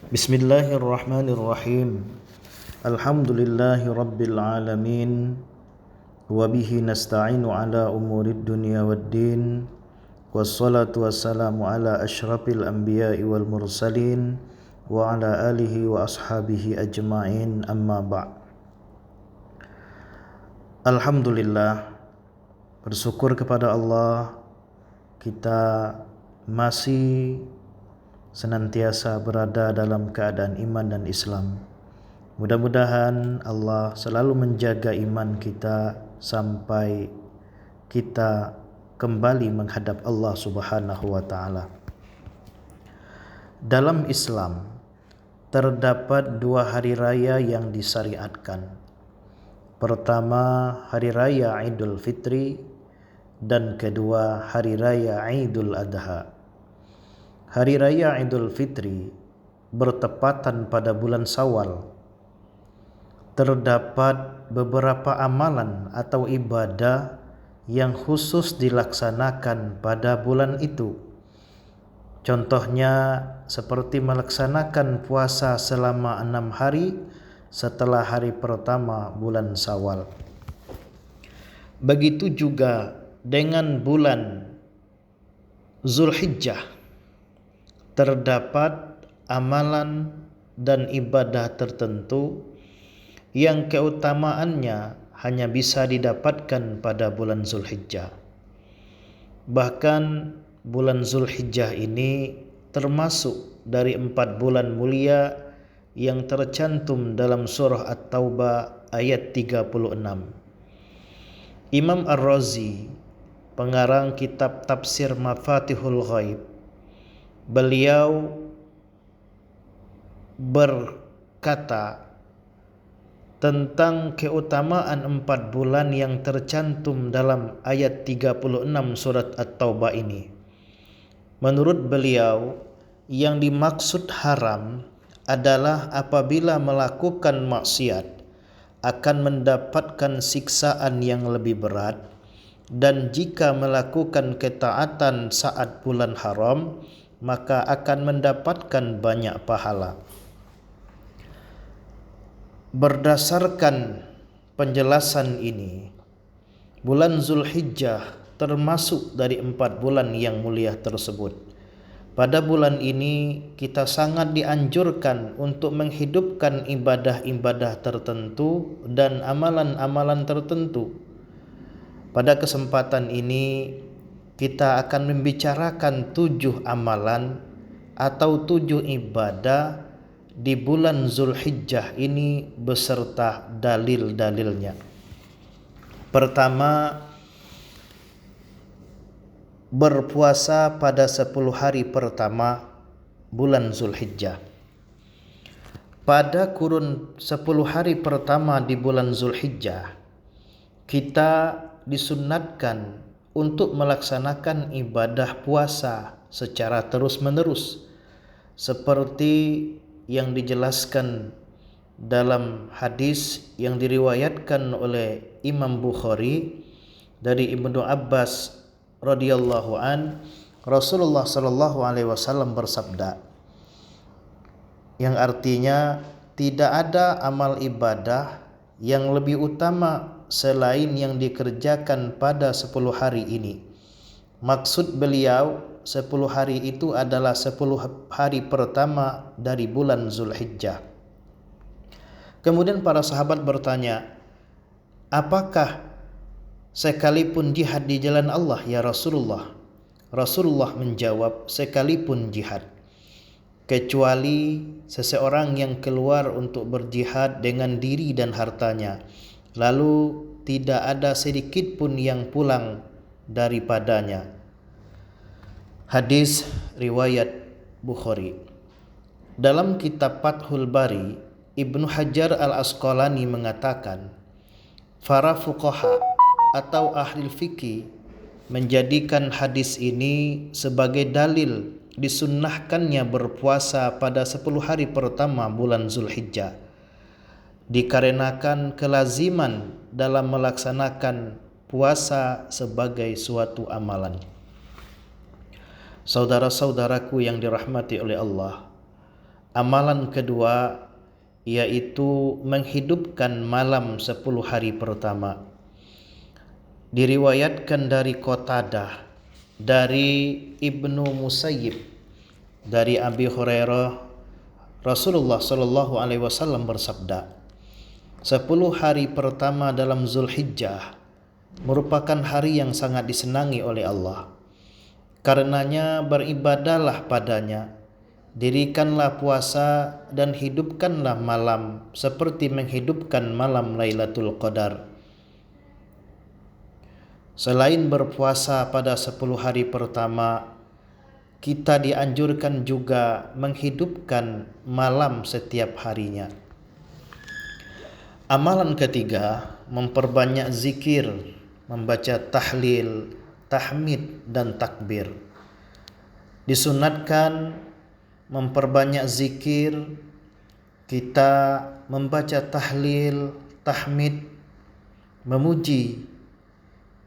Bismillahirrahmanirrahim. Alhamdulillahi rabbil alamin. Wabihi nasta'inu ala umurid dunya waddin. Wassalatu wassalamu ala ashrafil anbiya'i wal mursalin. Wa ala alihi wa ashabihi ajma'in, amma ba'. Alhamdulillah, bersyukur kepada Allah, kita masih senantiasa berada dalam keadaan iman dan Islam. Mudah-mudahan Allah selalu menjaga iman kita sampai kita kembali menghadap Allah Subhanahu wa taala. Dalam Islam terdapat 2 hari raya yang disyariatkan. Pertama, hari raya Idul Fitri, dan kedua, hari raya Idul Adha. Hari raya Idul Fitri bertepatan pada bulan Syawal. Terdapat beberapa amalan atau ibadah yang khusus dilaksanakan pada bulan itu. Contohnya seperti melaksanakan puasa selama 6 hari setelah hari pertama bulan Syawal. Begitu juga dengan bulan Zulhijjah. Terdapat amalan dan ibadah tertentu yang keutamaannya hanya bisa didapatkan pada bulan Zulhijjah. Bahkan bulan Zulhijjah ini termasuk dari 4 bulan mulia yang tercantum dalam surah At-Taubah ayat 36. Imam Ar-Razi, pengarang kitab tafsir Mafatihul Ghaib, beliau berkata tentang keutamaan 4 bulan yang tercantum dalam ayat 36 surat At-Taubah ini. Menurut beliau, yang dimaksud haram adalah apabila melakukan maksiat akan mendapatkan siksaan yang lebih berat, dan jika melakukan ketaatan saat bulan haram maka akan mendapatkan banyak pahala. Berdasarkan penjelasan ini, bulan Zulhijjah termasuk dari 4 bulan yang mulia tersebut. Pada bulan ini kita sangat dianjurkan untuk menghidupkan ibadah-ibadah tertentu dan amalan-amalan tertentu. Pada kesempatan ini kita akan membicarakan 7 amalan atau 7 ibadah di bulan Zulhijjah ini beserta dalil-dalilnya. Pertama, berpuasa pada 10 hari pertama bulan Zulhijjah. Pada kurun 10 hari pertama di bulan Zulhijjah, kita disunnatkan untuk melaksanakan ibadah puasa secara terus-menerus, seperti yang dijelaskan dalam hadis yang diriwayatkan oleh Imam Bukhari dari Ibnu Abbas radhiyallahu an, Rasulullah sallallahu alaihi wasallam bersabda, yang artinya tidak ada amal ibadah yang lebih utama selain yang dikerjakan pada 10 hari ini. Maksud beliau 10 hari itu adalah 10 hari pertama dari bulan Zulhijjah. Kemudian para sahabat bertanya, apakah sekalipun jihad di jalan Allah ya Rasulullah? Rasulullah menjawab, sekalipun jihad, kecuali seseorang yang keluar untuk berjihad dengan diri dan hartanya, lalu tidak ada sedikit pun yang pulang daripadanya. Hadis riwayat Bukhari. Dalam kitab Fathul Bari, Ibnu Hajar Al-Asqalani mengatakan, para fuqaha atau ahli fikih menjadikan hadis ini sebagai dalil disunnahkannya berpuasa pada 10 hari pertama bulan Zulhijjah, dikarenakan kelaziman dalam melaksanakan puasa sebagai suatu amalan. Saudara-saudaraku yang dirahmati oleh Allah, Amalan kedua yaitu menghidupkan malam 10 hari pertama. Diriwayatkan dari Qatadah, dari Ibnu Musayyib, dari Abi Hurairah, Rasulullah sallallahu alaihi wasallam bersabda, 10 hari pertama dalam Zulhijjah merupakan hari yang sangat disenangi oleh Allah. Karenanya beribadahlah padanya, dirikanlah puasa dan hidupkanlah malam seperti menghidupkan malam Lailatul Qadar. Selain berpuasa pada 10 hari pertama, kita dianjurkan juga menghidupkan malam setiap harinya. Amalan ketiga, memperbanyak zikir, membaca tahlil, tahmid dan takbir. Disunatkan memperbanyak zikir, kita membaca tahlil, tahmid, memuji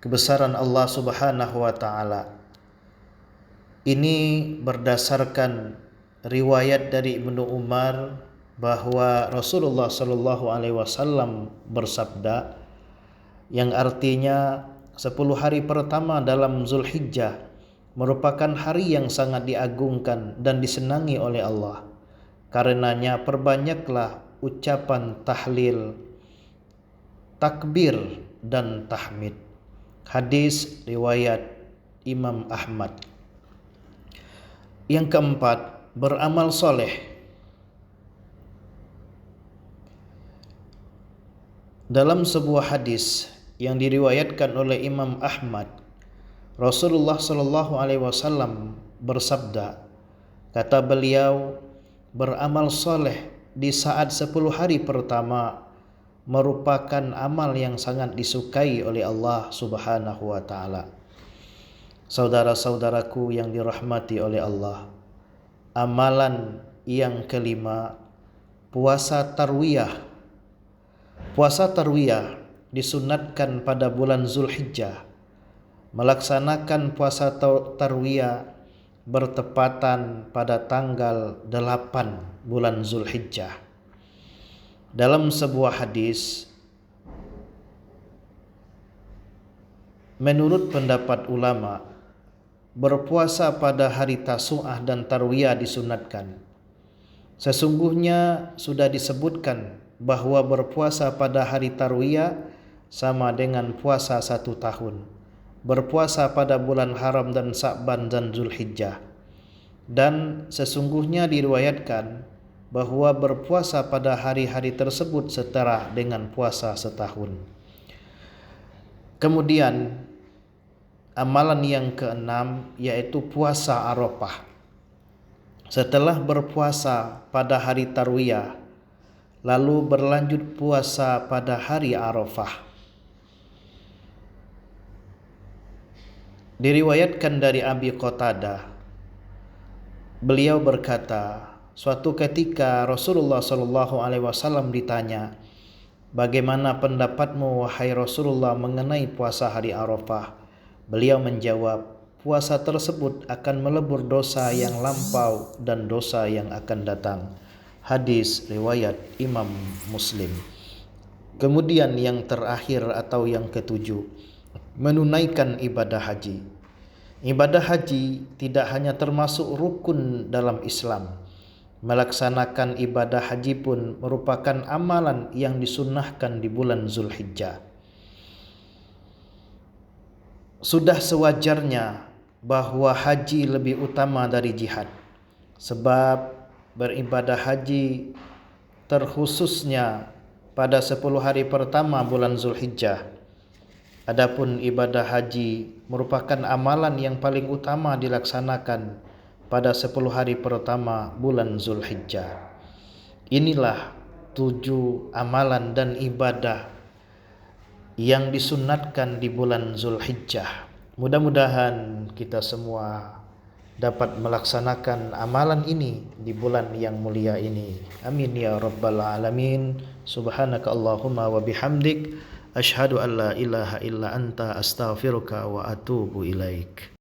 kebesaran Allah Subhanahu wa taala. Ini berdasarkan riwayat dari Ibnu Umar bahwa Rasulullah sallallahu alaihi wasallam bersabda, yang artinya 10 hari pertama dalam Zulhijjah merupakan hari yang sangat diagungkan dan disenangi oleh Allah. Karenanya perbanyaklah ucapan tahlil, takbir dan tahmid. Hadis riwayat Imam Ahmad. Yang keempat, beramal soleh. Dalam sebuah hadis yang diriwayatkan oleh Imam Ahmad, Rasulullah sallallahu alaihi wasallam bersabda, kata beliau, beramal soleh di saat 10 hari pertama merupakan amal yang sangat disukai oleh Allah Subhanahu wa taala. Saudara-saudaraku yang dirahmati oleh Allah, amalan yang kelima, puasa tarwiyah. Puasa tarwiyah disunatkan pada bulan Zulhijjah. Melaksanakan puasa tarwiyah bertepatan pada tanggal 8 bulan Zulhijjah. Dalam sebuah hadis, menurut pendapat ulama, berpuasa pada hari Tasu'ah dan Tarwiyah disunatkan. Sesungguhnya sudah disebutkan bahwa berpuasa pada hari Tarwiyah sama dengan puasa 1 tahun. Berpuasa pada bulan haram dan Sa'ban dan Zulhijjah. Dan sesungguhnya diriwayatkan bahwa berpuasa pada hari-hari tersebut setara dengan puasa setahun. Kemudian amalan yang keenam yaitu puasa Arafah. Setelah berpuasa pada hari Tarwiyah, lalu berlanjut puasa pada hari Arafah. Diriwayatkan dari Abi Qatadah, beliau berkata, suatu ketika Rasulullah sallallahu alaihi wasallam ditanya, bagaimana pendapatmu wahai Rasulullah mengenai puasa hari Arafah? Beliau menjawab, puasa tersebut akan melebur dosa yang lampau dan dosa yang akan datang. Hadis riwayat Imam Muslim. Kemudian yang terakhir atau yang ketujuh, menunaikan ibadah haji. Ibadah haji tidak hanya termasuk rukun dalam Islam. Melaksanakan ibadah haji pun merupakan amalan yang disunnahkan di bulan Zulhijjah. Sudah sewajarnya bahwa haji lebih utama dari jihad, sebab beribadah haji terkhususnya pada 10 hari pertama bulan Zulhijjah. Adapun ibadah haji merupakan amalan yang paling utama dilaksanakan pada 10 hari pertama bulan Zulhijjah. Inilah 7 amalan dan ibadah yang disunatkan di bulan Zulhijjah. Mudah-mudahan kita semua dapat melaksanakan amalan ini di bulan yang mulia ini. Amin ya rabbal alamin. Subhanaka Allahumma wa bihamdik, asyhadu an la ilaha illa anta astaghfiruka wa atubu ilaik.